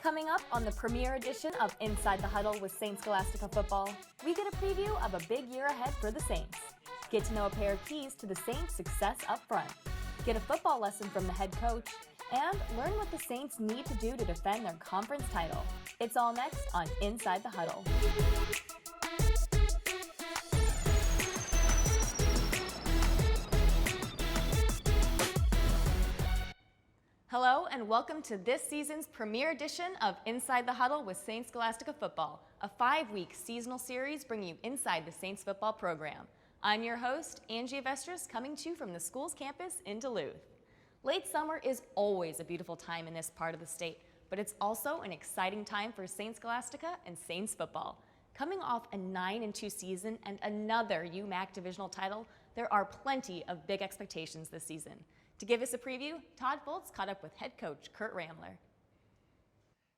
Coming up on the premiere edition of Inside the Huddle with Saint Scholastica football, we get a preview of a big year ahead for the Saints. Get to know a pair of keys to the Saints' success up front. Get a football lesson from the head coach, and learn what the Saints need to do to defend their conference title. It's all next on Inside the Huddle. Hello and welcome to this season's premiere edition of Inside the Huddle with Saint Scholastica Football, a 5-week seasonal series bringing you inside the Saints football program. I'm your host, Angie Vestris, coming to you from the school's campus in Duluth. Late summer is always a beautiful time in this part of the state, but it's also an exciting time for Saint Scholastica and Saints football. Coming off a 9-2 season and another UMAC divisional title, there are plenty of big expectations this season. To give us a preview, Todd Foltz caught up with head coach Kurt Ramler.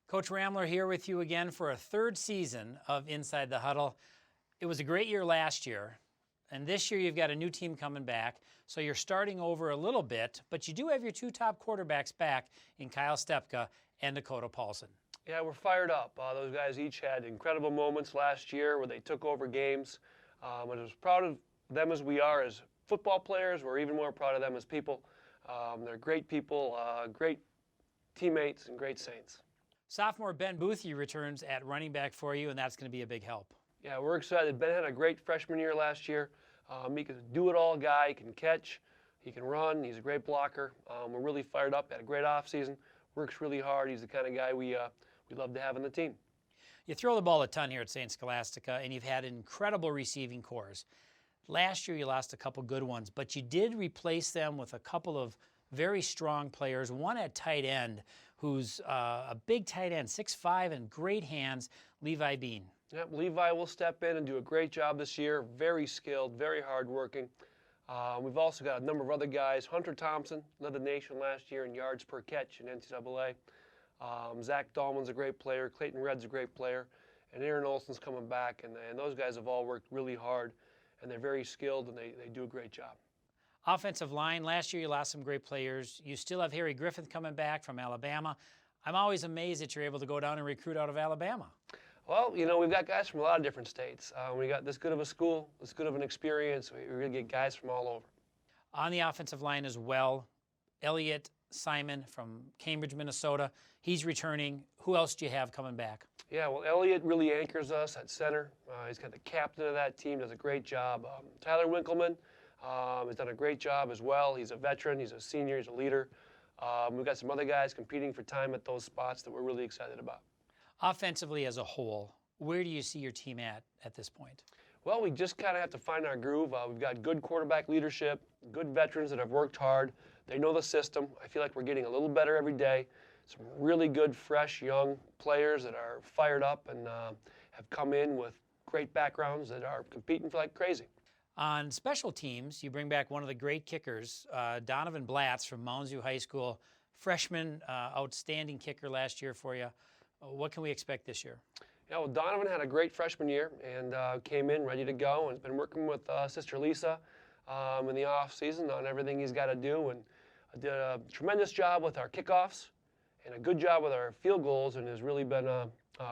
Coach Ramler here with you again for a third season of Inside the Huddle. It was a great year last year, and this year you've got a new team coming back, so you're starting over a little bit, but you do have your two top quarterbacks back in Kyle Stepka and Dakota Paulson. Yeah, we're fired up. Those guys each had incredible moments last year where they took over games. And as proud of them as we are as football players, we're even more proud of them as people. They're great people, great teammates, and great Saints. Sophomore Ben Boothie returns at running back for you, and that's going to be a big help. Yeah, we're excited. Ben had a great freshman year last year. He can do-it-all guy. He can catch. He can run. He's a great blocker. We're really fired up. Had a great offseason. Works really hard. He's the kind of guy we love to have on the team. You throw the ball a ton here at Saint Scholastica, and you've had incredible receiving cores. Last year you lost a couple good ones, but you did replace them with a couple of very strong players, one at tight end who's a big tight end, 6'5", and great hands, Levi Bean. Yep, Levi will step in and do a great job this year. Very skilled, very hardworking. We've also got a number of other guys. Hunter Thompson led the nation last year in yards per catch in NCAA. Zach Dahlman's a great player. Clayton Redd's a great player. And Aaron Olson's coming back. And those guys have all worked really hard. And they're very skilled, and they do a great job. Offensive line, last year you lost some great players. You still have Harry Griffith coming back from Alabama. I'm always amazed that you're able to go down and recruit out of Alabama. Well, you know, we've got guys from a lot of different states. We got this good of a school, this good of an experience. We really get guys from all over. On the offensive line as well, Elliot Simon from Cambridge, Minnesota. He's returning. Who else do you have coming back? Yeah, well, Elliot really anchors us at center. He's got the captain of that team, does a great job. Tyler Winkleman has done a great job as well. He's a veteran, he's a senior, he's a leader. We've got some other guys competing for time at those spots that we're really excited about. Offensively as a whole, where do you see your team at this point? Well, we just kind of have to find our groove. We've got good quarterback leadership, good veterans that have worked hard. They know the system. I feel like we're getting a little better every day. Some really good, fresh, young players that are fired up and have come in with great backgrounds that are competing for like crazy. On special teams, you bring back one of the great kickers, Donovan Blatz from Mounds View High School, freshman, outstanding kicker last year for you. What can we expect this year? Yeah, well, Donovan had a great freshman year and came in ready to go and has been working with Sister Lisa in the off season on everything he's got to do, and did a tremendous job with our kickoffs and a good job with our field goals, and has really been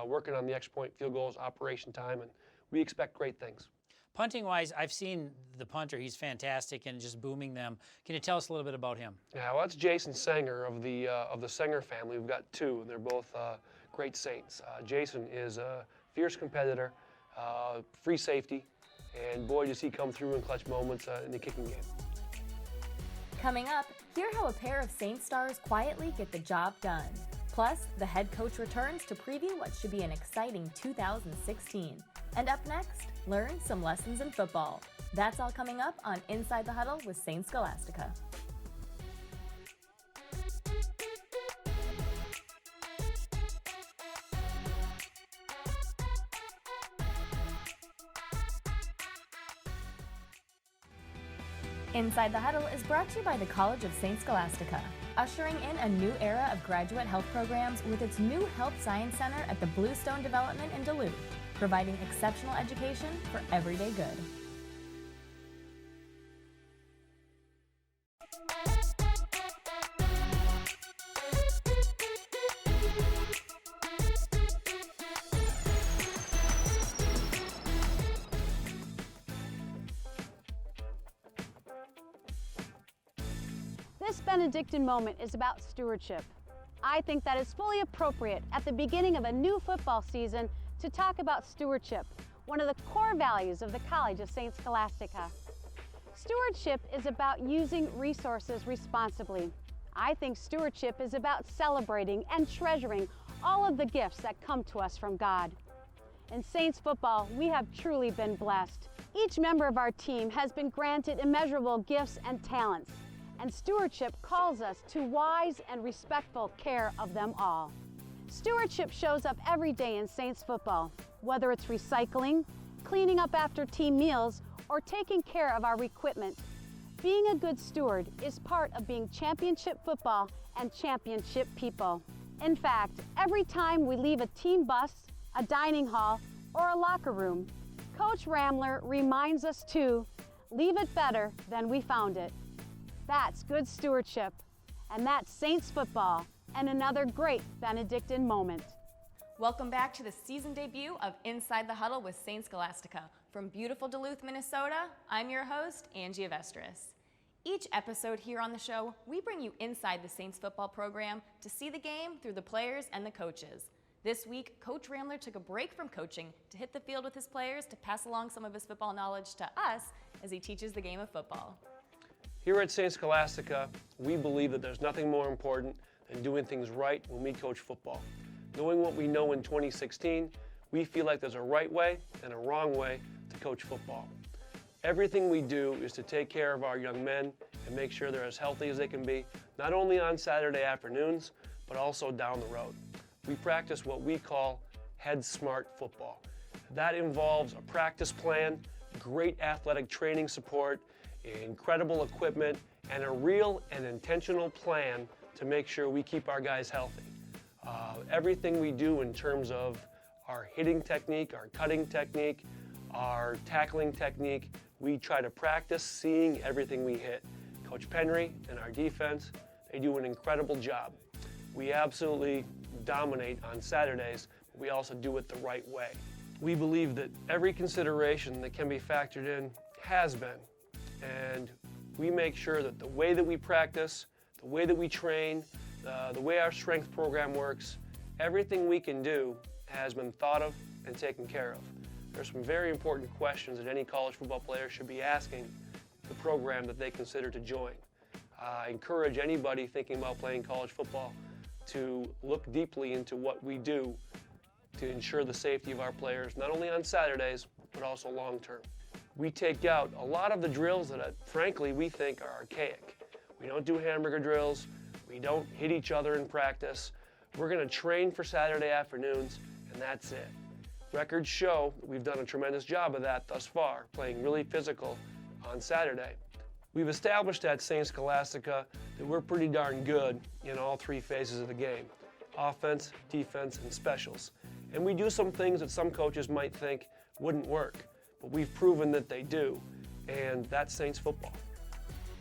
working on the extra point field goals operation time, and we expect great things. Punting-wise, I've seen the punter. He's fantastic and just booming them. Can you tell us a little bit about him? Yeah, well, that's Jason Sanger of the Sanger family. We've got two, and they're both great Saints. Jason is a fierce competitor, free safety, and boy, does he come through in clutch moments in the kicking game. Coming up, hear how a pair of Saints stars quietly get the job done. Plus, the head coach returns to preview what should be an exciting 2016. And up next, learn some lessons in football. That's all coming up on Inside the Huddle with Saint Scholastica. Inside the Huddle is brought to you by the College of Saint Scholastica, ushering in a new era of graduate health programs with its new Health Science Center at the Bluestone Development in Duluth, providing exceptional education for everyday good. This Benedictine moment is about stewardship. I think that is fully appropriate at the beginning of a new football season to talk about stewardship, one of the core values of the College of St. Scholastica. Stewardship is about using resources responsibly. I think stewardship is about celebrating and treasuring all of the gifts that come to us from God. In Saints football, we have truly been blessed. Each member of our team has been granted immeasurable gifts and talents, and stewardship calls us to wise and respectful care of them all. Stewardship shows up every day in Saints football, whether it's recycling, cleaning up after team meals, or taking care of our equipment. Being a good steward is part of being championship football and championship people. In fact, every time we leave a team bus, a dining hall, or a locker room, Coach Ramler reminds us to leave it better than we found it. That's good stewardship, and that's Saints football, and another great Benedictine moment. Welcome back to the season debut of Inside the Huddle with St. Scholastica. From beautiful Duluth, Minnesota, I'm your host, Angie Avestris. Each episode here on the show, we bring you inside the Saints football program to see the game through the players and the coaches. This week, Coach Ramler took a break from coaching to hit the field with his players to pass along some of his football knowledge to us as he teaches the game of football. Here at St. Scholastica, we believe that there's nothing more important than doing things right when we coach football. Knowing what we know in 2016, we feel like there's a right way and a wrong way to coach football. Everything we do is to take care of our young men and make sure they're as healthy as they can be, not only on Saturday afternoons, but also down the road. We practice what we call head smart football. That involves a practice plan, great athletic training support, incredible equipment, and a real and intentional plan to make sure we keep our guys healthy. Everything we do in terms of our hitting technique, our cutting technique, our tackling technique, we try to practice seeing everything we hit. Coach Penry and our defense, they do an incredible job. We absolutely dominate on Saturdays, but we also do it the right way. We believe that every consideration that can be factored in has been, and we make sure that the way that we practice, the way that we train, the way our strength program works, everything we can do has been thought of and taken care of. There's some very important questions that any college football player should be asking the program that they consider to join. I encourage anybody thinking about playing college football to look deeply into what we do to ensure the safety of our players, not only on Saturdays, but also long term. We take out a lot of the drills that, frankly, we think are archaic. We don't do hamburger drills. We don't hit each other in practice. We're going to train for Saturday afternoons, and that's it. Records show that we've done a tremendous job of that thus far, playing really physical on Saturday. We've established at St. Scholastica that we're pretty darn good in all three phases of the game: offense, defense, and specials. And we do some things that some coaches might think wouldn't work, but we've proven that they do, and that's Saints football.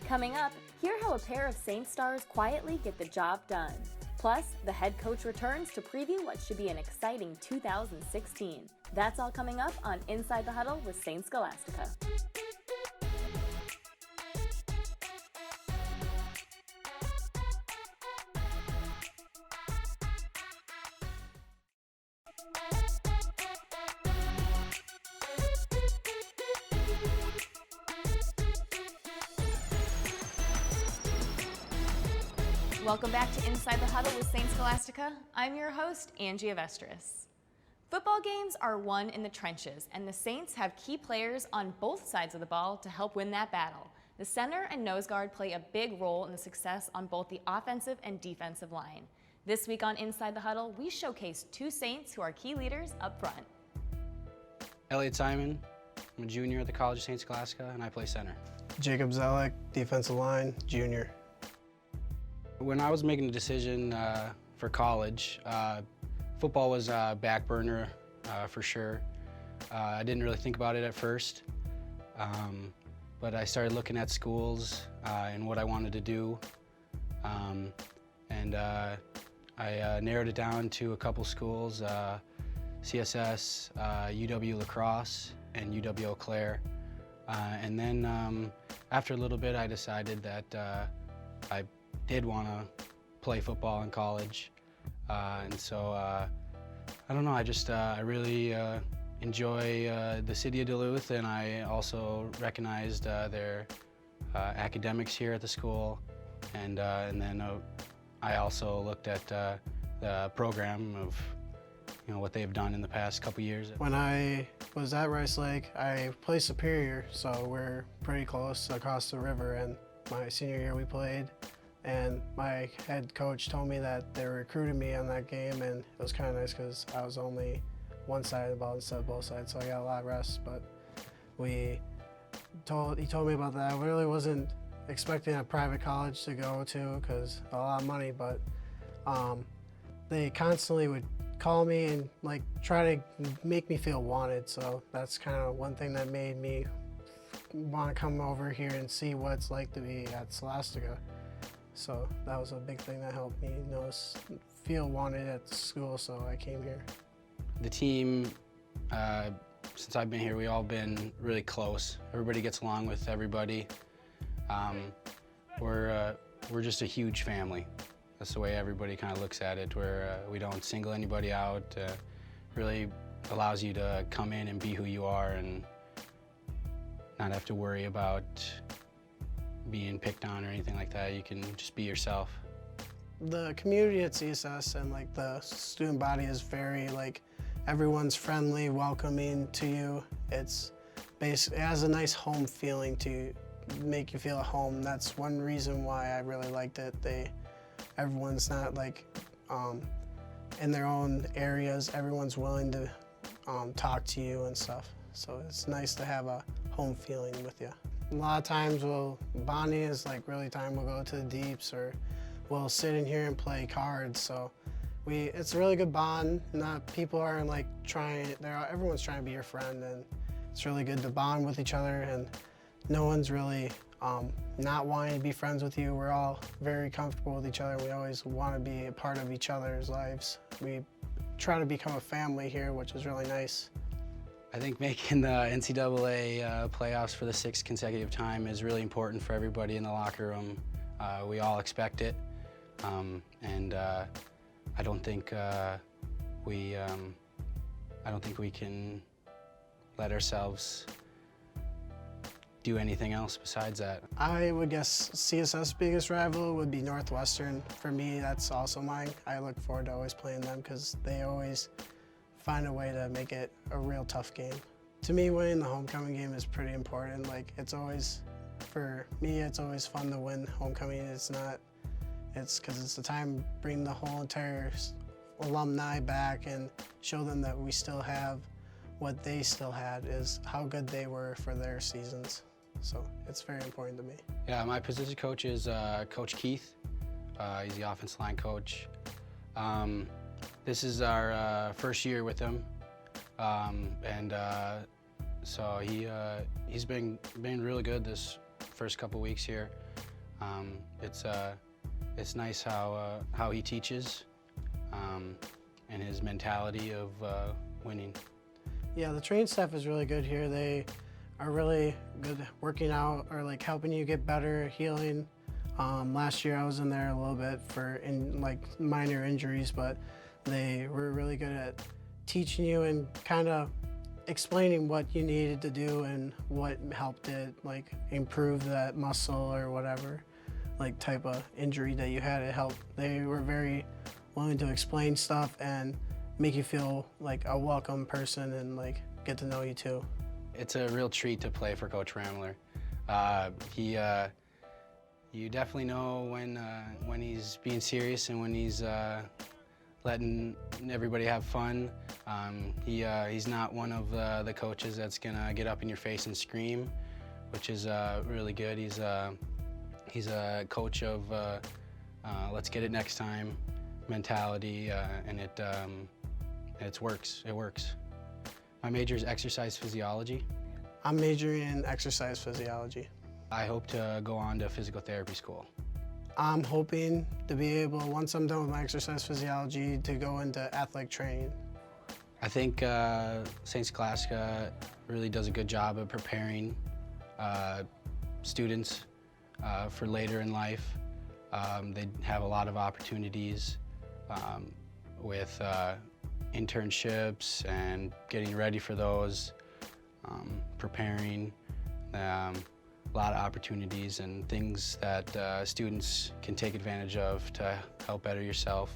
Coming up, hear how a pair of Saints stars quietly get the job done. Plus, the head coach returns to preview what should be an exciting 2016. That's all coming up on Inside the Huddle with St. Scholastica. Welcome back to Inside the Huddle with St. Scholastica. I'm your host, Angie Avestris. Football games are won in the trenches, and the Saints have key players on both sides of the ball to help win that battle. The center and nose guard play a big role in the success on both the offensive and defensive line. This week on Inside the Huddle, we showcase two Saints who are key leaders up front. Elliot Simon, I'm a junior at the College of St. Scholastica, and I play center. Jacob Zelek, defensive line, junior. When I was making a decision for college, football was a back burner for sure. I didn't really think about it at first, but I started looking at schools and what I wanted to do, and I narrowed it down to a couple schools, CSS, UW La Crosse, and UW Eau Claire. And then after a little bit, I decided that I did want to play football in college. And so, I don't know, I really enjoy the city of Duluth, and I also recognized their academics here at the school. And then I also looked at the program of what they've done in the past couple years. When I was at Rice Lake, I played Superior, so we're pretty close across the river, and my senior year we played, and my head coach told me that they recruited me on that game, and it was kind of nice because I was only one side of the ball instead of both sides, so I got a lot of rest. But he told me about that. I really wasn't expecting a private college to go to because a lot of money, but they constantly would call me and like try to make me feel wanted, so that's kind of one thing that made me want to come over here and see what it's like to be at Scholastica. So that was a big thing that helped me feel wanted at the school, so I came here. The team, since I've been here, we've all been really close. Everybody gets along with everybody. We're just a huge family. That's the way everybody kind of looks at it, where we don't single anybody out. Really allows you to come in and be who you are and not have to worry about being picked on or anything like that. You can just be yourself. The community at CSS and like the student body is very everyone's friendly, welcoming to you. It has a nice home feeling to make you feel at home. That's one reason why I really liked it. Everyone's not in their own areas. Everyone's willing to talk to you and stuff. So it's nice to have a home feeling with you. A lot of times bonding is really time we'll go to the deeps or we'll sit in here and play cards. So it's a really good bond. People aren't everyone's trying to be your friend, and it's really good to bond with each other, and no one's really not wanting to be friends with you. We're all very comfortable with each other. We always want to be a part of each other's lives. We try to become a family here, which is really nice. I think making the NCAA playoffs for the 6th consecutive time is really important for everybody in the locker room. We all expect it, and I don't think we can let ourselves do anything else besides that. I would guess CSS' biggest rival would be Northwestern. For me, that's also mine. I look forward to always playing them because they always find a way to make it a real tough game. To me, winning the homecoming game is pretty important. For me, it's always fun to win homecoming. It's because it's the time to bring the whole entire alumni back and show them that we still have what they still had, is how good they were for their seasons. So it's very important to me. Yeah, my position coach is Coach Keith. He's the offensive line coach. This is our first year with him, so he's been really good this first couple weeks here. It's nice how he teaches and his mentality of winning. Yeah, the training staff is really good here. They are really good at working out or helping you get better, healing. Last year I was in there a little bit for minor injuries, but they were really good at teaching you and kind of explaining what you needed to do and what helped it improve that muscle or whatever type of injury that you had. It helped. They were very willing to explain stuff and make you feel like a welcome person and get to know you too. It's a real treat to play for Coach Ramler. You definitely know when he's being serious and when he's letting everybody have fun. He's not one of the coaches that's gonna get up in your face and scream, which is really good. He's a coach of let's get it next time mentality, and it works. It works. My major is exercise physiology. I'm majoring in exercise physiology. I hope to go on to physical therapy school. I'm hoping to be able, once I'm done with my exercise physiology, to go into athletic training. I think St. Scholastica really does a good job of preparing students for later in life. They have a lot of opportunities with internships and getting ready for those, preparing, a lot of opportunities and things that students can take advantage of to help better yourself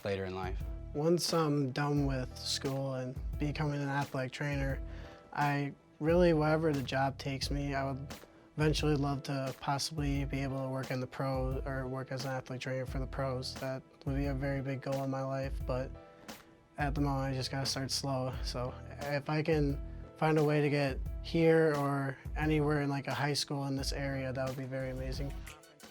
later in life. Once I'm done with school and becoming an athletic trainer, I really, wherever the job takes me, I would eventually love to possibly be able to work in the pros or work as an athletic trainer for the pros. That would be a very big goal in my life, but at the moment I just gotta start slow. So if I can find a way to get here or anywhere in like a high school in this area, that would be very amazing.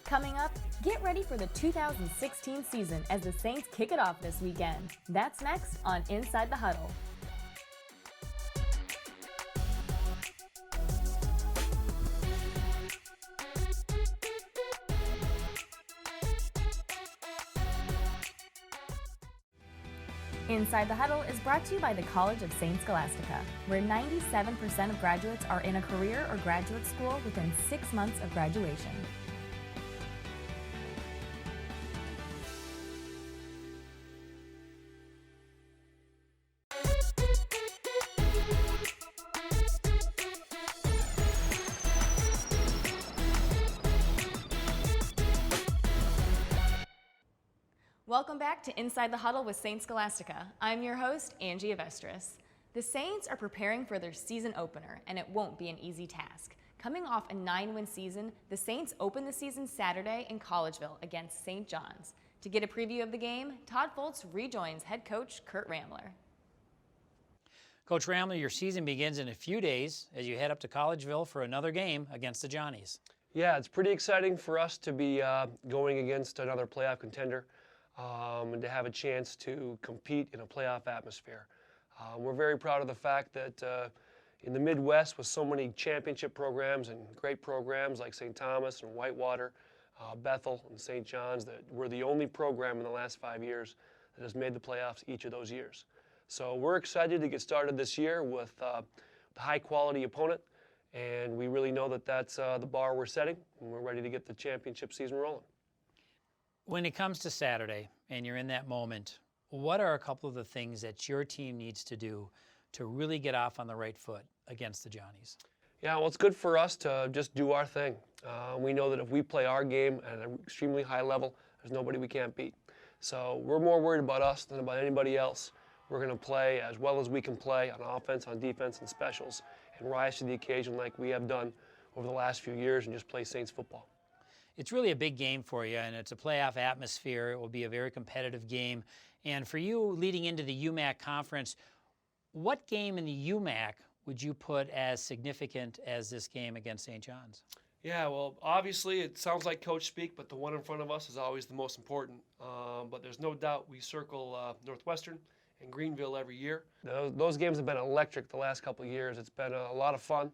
Coming up, get ready for the 2016 season as the Saints kick it off this weekend. That's next on Inside the Huddle. Inside the Huddle is brought to you by the College of St. Scholastica, where 97% of graduates are in a career or graduate school within 6 months of graduation. Welcome back to Inside the Huddle with St. Scholastica. I'm your host, Angie Avestris. The Saints are preparing for their season opener, and it won't be an easy task. Coming off a 9-win season, the Saints open the season Saturday in Collegeville against St. John's. To get a preview of the game, Todd Foltz rejoins head coach Kurt Ramler. Coach Ramler, your season begins in a few days as you head up to Collegeville for another game against the Johnnies. Yeah, it's pretty exciting for us to be going against another playoff contender. And to have a chance to compete in a playoff atmosphere. We're very proud of the fact that in the Midwest with so many championship programs and great programs like St. Thomas and Whitewater, Bethel and St. John's, that we're the only program in the last 5 years that has made the playoffs each of those years. So we're excited to get started this year with a high quality opponent, and we really know that that's the bar we're setting, and we're ready to get the championship season rolling. When it comes to Saturday and you're in that moment, what are a couple of the things that your team needs to do to really get off on the right foot against the Johnnies? Yeah, well, it's good for us to just do our thing. We know that if we play our game at an extremely high level, there's nobody we can't beat. So we're more worried about us than about anybody else. We're going to play as well as we can play on offense, on defense, and specials, and rise to the occasion like we have done over the last few years and just play Saints football. It's really a big game for you, and it's a playoff atmosphere. It will be a very competitive game. And for you, leading into the UMAC conference, what game in the UMAC would you put as significant as this game against St. John's? Yeah, well, obviously it sounds like coach speak, but the one in front of us is always the most important. But there's no doubt we circle Northwestern and Greenville every year. Those games have been electric the last couple of years. It's been a lot of fun.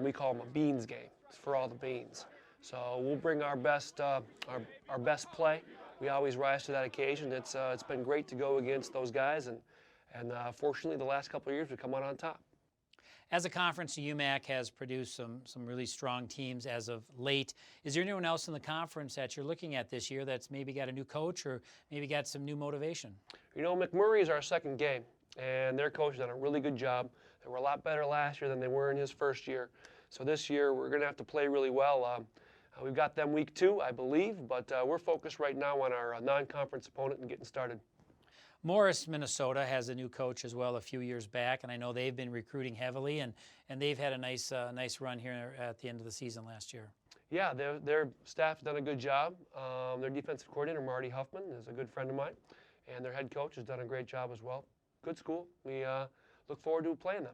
We call them a beans game. It's for all the beans. So we'll bring our best play. We always rise to that occasion. It's been great to go against those guys, and fortunately the last couple of years we've come out on top. As a conference, the UMAC has produced some really strong teams as of late. Is there anyone else in the conference that you're looking at this year that's maybe got a new coach or maybe got some new motivation? You know, McMurray is our second game, and their coach has done a really good job. They were a lot better last year than they were in his first year. So this year we're going to have to play really well. We've got them week 2, I believe, but we're focused right now on our non-conference opponent and getting started. Morris, Minnesota has a new coach as well a few years back, and I know they've been recruiting heavily, and they've had a nice run here at the end of the season last year. Yeah, their staff has done a good job. Their defensive coordinator, Marty Huffman, is a good friend of mine, and their head coach has done a great job as well. Good school. We look forward to playing them.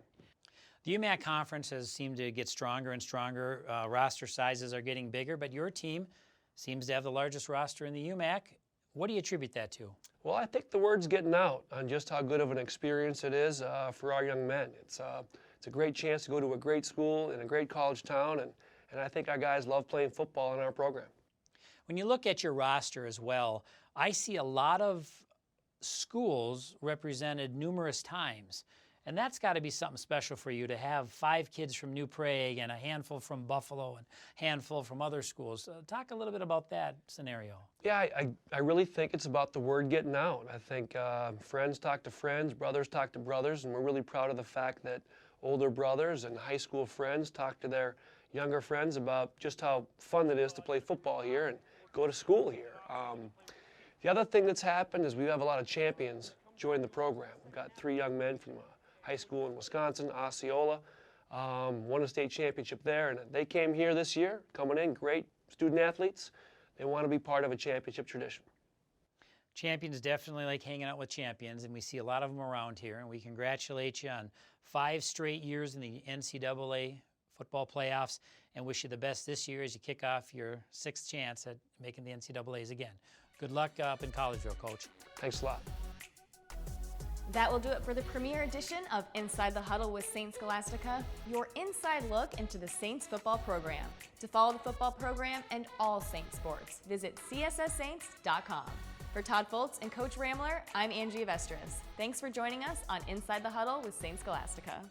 The UMAC conference has seemed to get stronger and stronger. Roster sizes are getting bigger, but your team seems to have the largest roster in the UMAC. What do you attribute that to? Well, I think the word's getting out on just how good of an experience it is for our young men. It's a great chance to go to a great school in a great college town, and I think our guys love playing football in our program. When you look at your roster as well, I see a lot of schools represented numerous times. And that's got to be something special for you to have 5 kids from New Prague and a handful from Buffalo and a handful from other schools. Talk a little bit about that scenario. Yeah, I really think it's about the word getting out. I think friends talk to friends, brothers talk to brothers, and we're really proud of the fact that older brothers and high school friends talk to their younger friends about just how fun it is to play football here and go to school here. The other thing that's happened is we have a lot of champions join the program. We've got 3 young men from high school in Wisconsin, Osceola, won a state championship there, and they came here this year, coming in, great student athletes. They want to be part of a championship tradition. Champions definitely like hanging out with champions, and we see a lot of them around here, and we congratulate you on 5 straight years in the NCAA football playoffs and wish you the best this year as you kick off your 6th chance at making the NCAAs again. Good luck up in Collegeville, Coach. Thanks a lot. That will do it for the premiere edition of Inside the Huddle with Saint Scholastica, your inside look into the Saints football program. To follow the football program and all Saints sports, visit csssaints.com. For Todd Foltz and Coach Ramler, I'm Angie Vestris. Thanks for joining us on Inside the Huddle with Saint Scholastica.